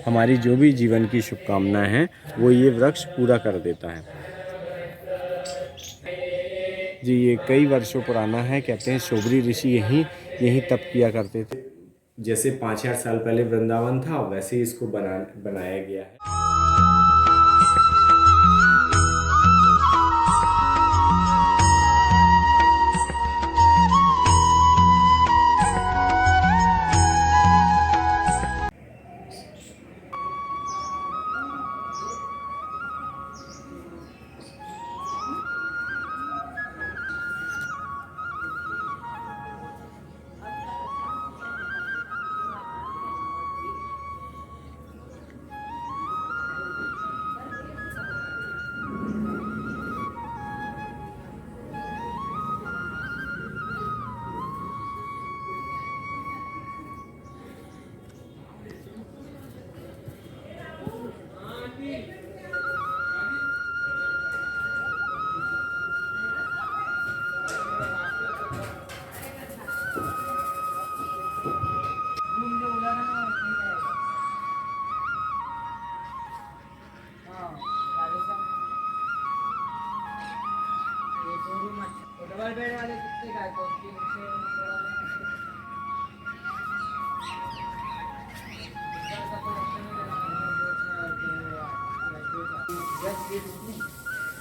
हमारी जो भी जीवन की शुभकामनाएं हैं वो ये वृक्ष पूरा कर देता है। जी, ये कई वर्षों पुराना है। कहते हैं शोबरी ऋषि यहीं तप किया करते थे। जैसे 5,000 साल पहले वृंदावन था वैसे ही इसको बनाया गया है।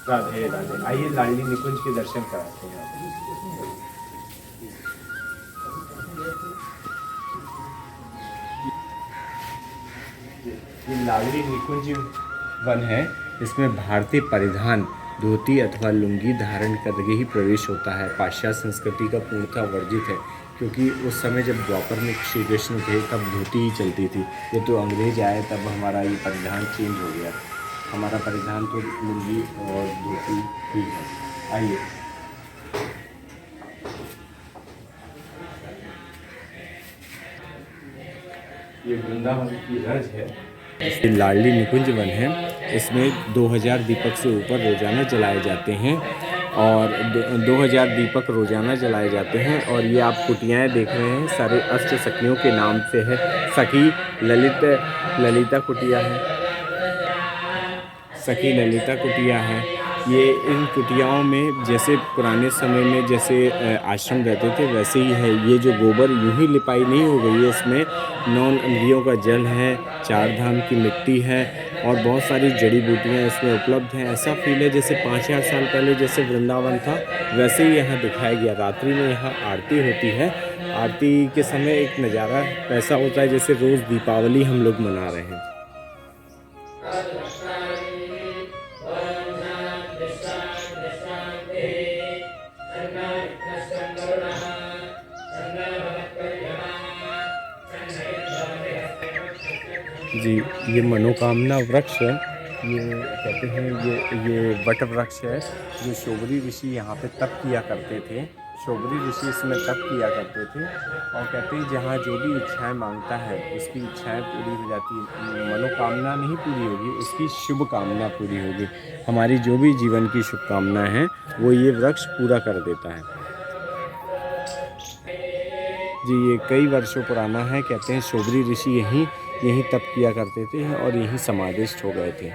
राधे राधे। आइए लाडली निकुंज के दर्शन कराते हैं आपको। ये लाडली निकुंज वन है। इसमें भारतीय परिधान धोती अथवा लुंगी धारण करके ही प्रवेश होता है। पाश्चात्य संस्कृति का पूर्णतः वर्जित है, क्योंकि उस समय जब द्वापर में श्री कृष्ण थे तब धोती ही चलती थी। ये तो अंग्रेज आए तब हमारा ये परिधान चेंज हो गया। हमारा परिधान तो लुंगी और धोती ही है। आइए ये वृंदावन की रज है। ये लाडली निकुंज वन है। इसमें 2000 दीपक से ऊपर रोजाना जलाए जाते हैं और 2000 दीपक रोजाना जलाए जाते हैं। और ये आप कुटियाएँ देख रहे हैं सारे अष्ट सखियों के नाम से है। सखी ललिता कुटिया है, सखी ललिता कुटिया है। ये इन कुटियाओं में जैसे पुराने समय में जैसे आश्रम रहते थे वैसे ही है। ये जो गोबर यूं ही लिपाई नहीं हो गई है, इसमें 9 नदियों का जल है, 4 धाम की मिट्टी है और बहुत सारी जड़ी बूटियाँ इसमें उपलब्ध हैं। ऐसा फील है जैसे 5,000 साल पहले जैसे वृंदावन था वैसे ही यहाँ दिखाया गया। रात्रि में यहाँ आरती होती है। आरती के समय एक नज़ारा ऐसा होता है जैसे रोज़ दीपावली हम लोग मना रहे हैं। जी, ये मनोकामना वृक्ष है। ये कहते हैं ये वट वृक्ष है जो शोबरी ऋषि यहाँ पे तप किया करते थे। शोबरी ऋषि इसमें तप किया करते थे और कहते हैं जहाँ जो भी इच्छाएं मांगता है उसकी इच्छाएं पूरी हो जाती है। मनोकामना नहीं पूरी होगी, उसकी शुभ कामना पूरी होगी। हमारी जो भी जीवन की शुभकामनाएं हैं वो ये वृक्ष पूरा कर देता है। जी, ये कई वर्षों पुराना है। कहते हैं शोबरी ऋषि यहीं तप किया करते थे और यहीं समाधिस्थ हो गए थे।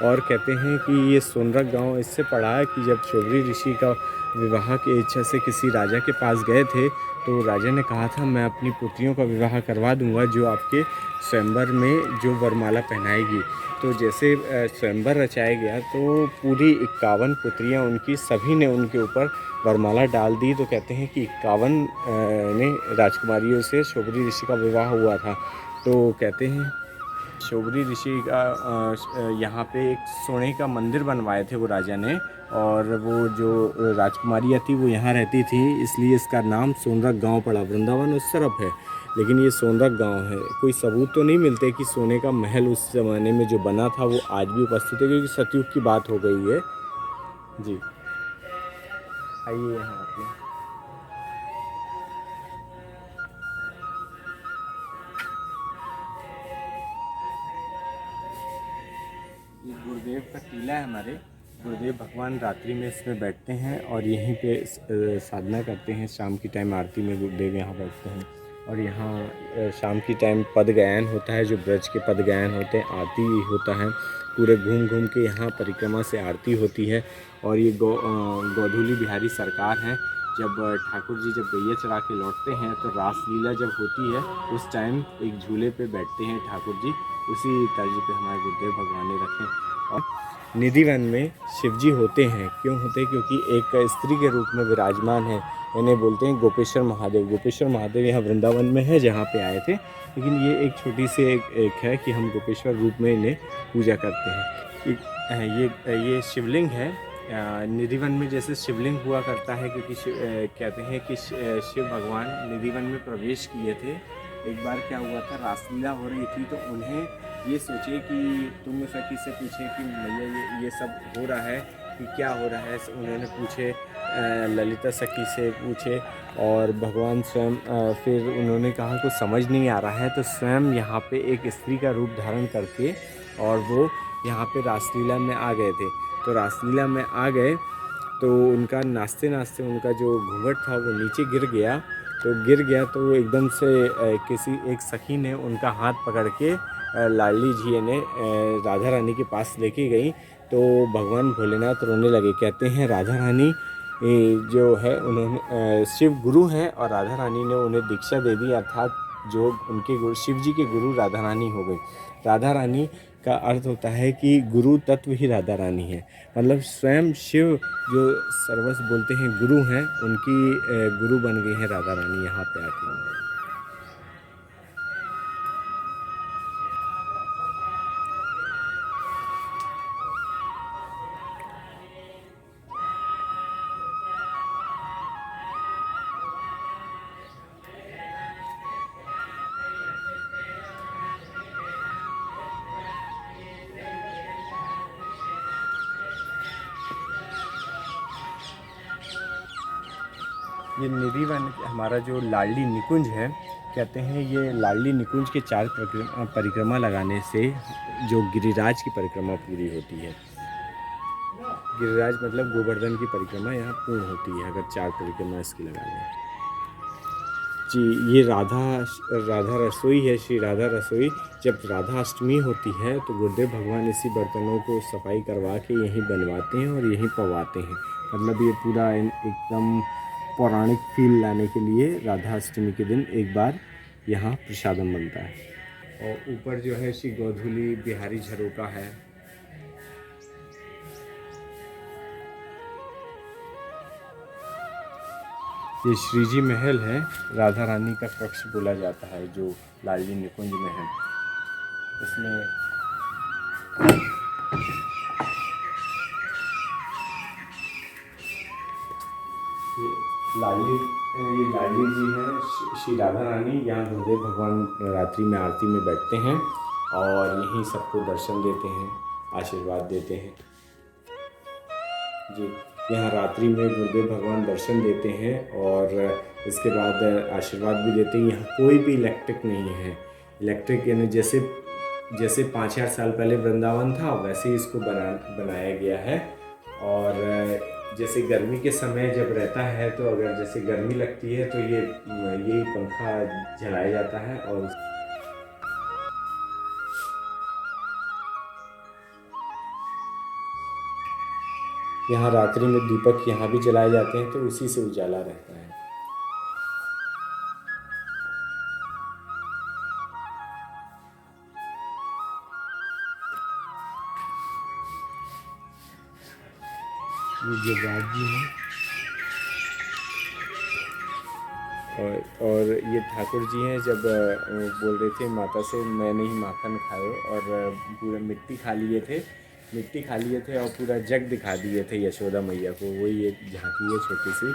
और कहते हैं कि ये सोनरख गांव इससे पड़ा है कि जब शोबरी ऋषि का विवाह की इच्छा से किसी राजा के पास गए थे तो राजा ने कहा था मैं अपनी पुत्रियों का विवाह करवा दूंगा जो आपके स्वयंवर में जो वरमाला पहनाएगी। तो जैसे स्वयंवर रचाया गया तो पूरी 51 पुत्रियां उनकी सभी ने उनके ऊपर वरमाला डाल दी। तो कहते हैं कि 51 ने राजकुमारियों से शोबरी ऋषि का विवाह हुआ था। तो कहते हैं शोबरी ऋषि का यहाँ पे एक सोने का मंदिर बनवाए थे वो राजा ने, और वो जो राजकुमारियाँ थी वो यहाँ रहती थी, इसलिए इसका नाम सोनरख गांव पड़ा। वृंदावन उस तरफ है लेकिन ये सोनरख गांव है। कोई सबूत तो नहीं मिलते कि सोने का महल उस ज़माने में जो बना था वो आज भी उपस्थित है, क्योंकि सतयुग की बात हो गई है। जी, आइए यहाँ आते ये गुरुदेव का टीला है हमारे। गुरुदेव भगवान रात्रि में इसमें बैठते हैं और यहीं पे साधना करते हैं। शाम की टाइम आरती में गुरुदेव यहाँ बैठते हैं और यहाँ शाम की टाइम पद गायन होता है, जो ब्रज के पद गायन होते हैं, आरती होता है। पूरे घूम घूम के यहाँ परिक्रमा से आरती होती है। और ये गोधूली बिहारी सरकार हैं। जब ठाकुर जी जब गैया चरा के लौटते हैं तो रासलीला जब होती है उस टाइम एक झूले पे बैठते हैं ठाकुर जी। उसी तर्ज पे हमारे गुरुदेव भगवान ने रखे। और निधिवन में शिवजी होते हैं, क्यों होते हैं? क्योंकि एक स्त्री के रूप में विराजमान है। इन्हें बोलते हैं गोपेश्वर महादेव। गोपेश्वर महादेव यहाँ वृंदावन में है जहाँ पे आए थे, लेकिन ये एक छोटी सी एक है कि हम गोपेश्वर रूप में इन्हें पूजा करते हैं। ये शिवलिंग है। निधिवन में जैसे शिवलिंग हुआ करता है, क्योंकि कहते हैं कि शिव भगवान निधिवन में प्रवेश किए थे। एक बार क्या हुआ था, रासलीला हो रही थी तो उन्हें ये सोचे कि तुम सखी से पूछे कि मैया ये सब हो रहा है कि क्या हो रहा है। उन्होंने पूछे, ललिता सखी से पूछे और भगवान स्वयं फिर उन्होंने कहा कुछ समझ नहीं आ रहा है, तो स्वयं यहाँ पे एक स्त्री का रूप धारण करके और वो यहाँ पे रासलीला में आ गए थे। तो रासलीला में आ गए तो उनका नाचते नाचते उनका जो घूंघट था वो नीचे गिर गया। तो एकदम से किसी एक सखी ने उनका हाथ पकड़ के लाडली जी ने राधा रानी के पास लेके गई। तो भगवान भोलेनाथ रोने लगे। कहते हैं राधा रानी जो है उन्होंने शिव गुरु हैं और राधा रानी ने उन्हें दीक्षा दे दी, अर्थात जो उनके गुरु शिव जी के गुरु राधा रानी हो गई। राधा रानी का अर्थ होता है कि गुरु तत्व ही राधा रानी है, मतलब स्वयं शिव जो सर्वस्व बोलते हैं गुरु हैं, उनकी गुरु बन गई हैं राधा रानी यहाँ पे आके। ये निधिवन हमारा जो लाडली निकुंज है, कहते हैं ये लाडली निकुंज के 4 परिक्रमा लगाने से जो गिरिराज की परिक्रमा पूरी होती है। गिरिराज मतलब गोवर्धन की परिक्रमा यहाँ पूर्ण होती है अगर 4 परिक्रमा इसकी लगा लें। जी, ये राधा रसोई है, श्री राधा रसोई। जब राधा अष्टमी होती है तो गुरुदेव भगवान इसी बर्तनों को सफाई करवा के यहीं बनवाते हैं और यहीं पवाते हैं। मतलब ये पूरा एकदम पौराणिक फील लाने के लिए राधा अष्टमी के दिन एक बार यहाँ प्रसादम बनता है। और ऊपर जो है श्री गोधूली बिहारी झरोका है। ये श्रीजी महल है, राधा रानी का कक्ष बोला जाता है, जो लाडली निकुंज में है। इसमें ये लाडली जी हैं श्री राधा रानी। यहाँ गुरुदेव भगवान रात्रि में आरती में बैठते हैं और यहीं सबको दर्शन देते हैं, आशीर्वाद देते हैं। जी, यहाँ रात्रि में गुरुदेव भगवान दर्शन देते हैं और इसके बाद आशीर्वाद भी देते हैं। यहाँ कोई भी इलेक्ट्रिक नहीं है। इलेक्ट्रिक यानी जैसे 5,000 साल पहले वृंदावन था वैसे ही इसको बनाया गया है। और जैसे गर्मी के समय जब रहता है तो अगर जैसे गर्मी लगती है तो यही पंखा जलाया जाता है। और यहाँ रात्रि में दीपक यहाँ भी जलाए जाते हैं तो उसी से उजाला रहता है। ये युवराज जी हैं और ये ठाकुर जी हैं। जब बोल रहे थे माता से मैंने ही माखन खाए और पूरा मिट्टी खा लिए थे और पूरा जग दिखा दिए थे यशोदा मैया को। वही एक झांकी है छोटी सी।